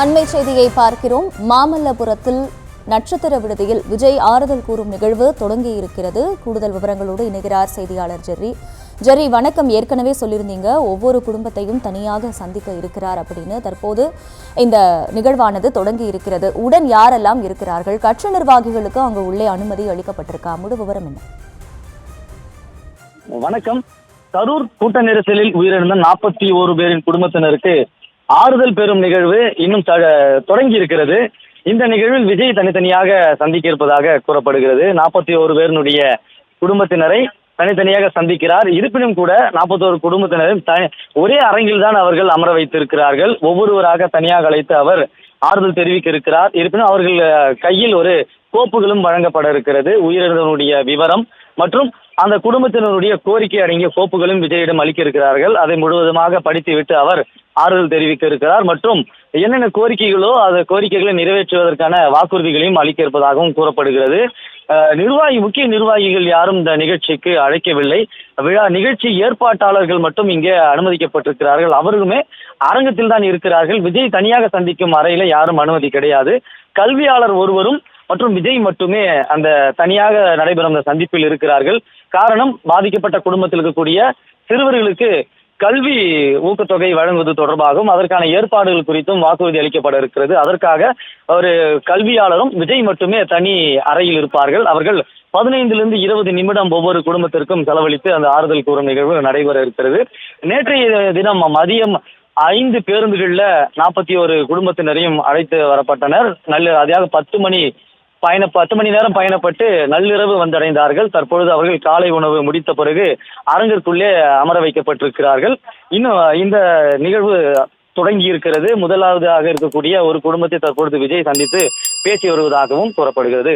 அண்மை செய்தியை பார்க்கிறோம். மாமல்லபுரத்தில் நட்சத்திர விடுதியில் விஜய் ஆறுதல் கூறும் நிகழ்வு தொடங்கியிருக்கிறது. கூடுதல் விவரங்களோடு இணைகிறார் செய்தியாளர் ஜெர்ரி. ஜெர்ரி, வணக்கம். ஏற்கனவே சொல்லியிருந்தீங்க ஒவ்வொரு குடும்பத்தையும் தனியாக சந்திக்க இருக்கிறார் அப்படின்னு. தற்போது இந்த நிகழ்வானது தொடங்கி இருக்கிறது. உடன் யாரெல்லாம் இருக்கிறார்கள்? கட்சி நிர்வாகிகளுக்கு அங்கு உள்ளே அனுமதி அளிக்கப்பட்டிருக்கா? முழு விவரம் என்ன? வணக்கம். கரூர் கூட்ட நெரிசலில் உயிரிழந்த 41 பேரின் குடும்பத்தினருக்கு ஆறுதல் பெறும் நிகழ்வு இன்னும் தொடங்கி இருக்கிறது. இந்த நிகழ்வில் விஜய் தனித்தனியாக சந்திக்க இருப்பதாக கூறப்படுகிறது. 41 பேருடைய குடும்பத்தினரை தனித்தனியாக சந்திக்கிறார். இருப்பினும் கூட 41 குடும்பத்தினரும் ஒரே அரங்கில் தான் அவர்கள் அமர வைத்திருக்கிறார்கள். ஒவ்வொருவராக தனியாக அழைத்து அவர் ஆறுதல் தெரிவிக்க இருக்கிறார். இருப்பினும் அவர்கள் கையில் ஒரு கோப்புகளும் வழங்கப்பட இருக்கிறது. உயிரிழந்தவனுடைய விவரம் மற்றும் அந்த குடும்பத்தினருடைய கோரிக்கை அடங்கிய கோப்புகளும் விஜயிடம் அளிக்க இருக்கிறார்கள். அதை முழுவதுமாக படித்துவிட்டு அவர் ஆறுதல் தெரிவிக்க இருக்கிறார். மற்றும் என்னென்ன கோரிக்கைகளோ அந்த கோரிக்கைகளை நிறைவேற்றுவதற்கான வாக்குறுதிகளையும் அளிக்க இருப்பதாகவும் கூறப்படுகிறது. முக்கிய நிர்வாகிகள் யாரும் இந்த நிகழ்ச்சிக்கு அழைக்கவில்லை. நிகழ்ச்சி ஏற்பாட்டாளர்கள் மட்டும் இங்கே அனுமதிக்கப்பட்டிருக்கிறார்கள். அவர்களுமே அரங்கத்தில் தான் இருக்கிறார்கள். விஜய் தனியாக சந்திக்கும் அறையில யாரும் அனுமதி கிடையாது. கல்வியாளர் ஒருவரும் மற்றும் விஜய் மட்டுமே அந்த தனியாக நடைபெறும் அந்த சந்திப்பில் இருக்கிறார்கள். காரணம், பாதிக்கப்பட்ட குடும்பத்தில் இருக்கக்கூடிய சிறுவர்களுக்கு கல்வி ஊக்கத்தொகை வழங்குவது தொடர்பாகவும் அதற்கான ஏற்பாடுகள் குறித்தும் வாக்குறுதி அளிக்கப்பட இருக்கிறது. அதற்காக ஒரு கல்வியாளரும் விஜய் மட்டுமே தனி அறையில் இருப்பார்கள். அவர்கள் 15 to 20 நிமிடம் ஒவ்வொரு குடும்பத்திற்கும் செலவழித்து அந்த ஆறுதல் கூறும் நிகழ்வு நடைபெற இருக்கிறது. நேற்றைய தினம் மதியம் 5 பேருந்துகள்ல 41 குடும்பத்தினரையும் அழைத்து வரப்பட்டனர். அதாக 10 மணி நேரம் பயணப்பட்டு நள்ளிரவு வந்தடைந்தார்கள். தற்பொழுது அவர்கள் காலை உணவு முடித்த பிறகு அரங்கிற்குள்ளே அமர வைக்கப்பட்டிருக்கிறார்கள். இன்னும் இந்த நிகழ்வு தொடங்கி இருக்கிறது. முதலாவதாக இருக்கக்கூடிய ஒரு குடும்பத்தை தற்பொழுது விஜய் சந்தித்து பேசி வருவதாகவும் கூறப்படுகிறது.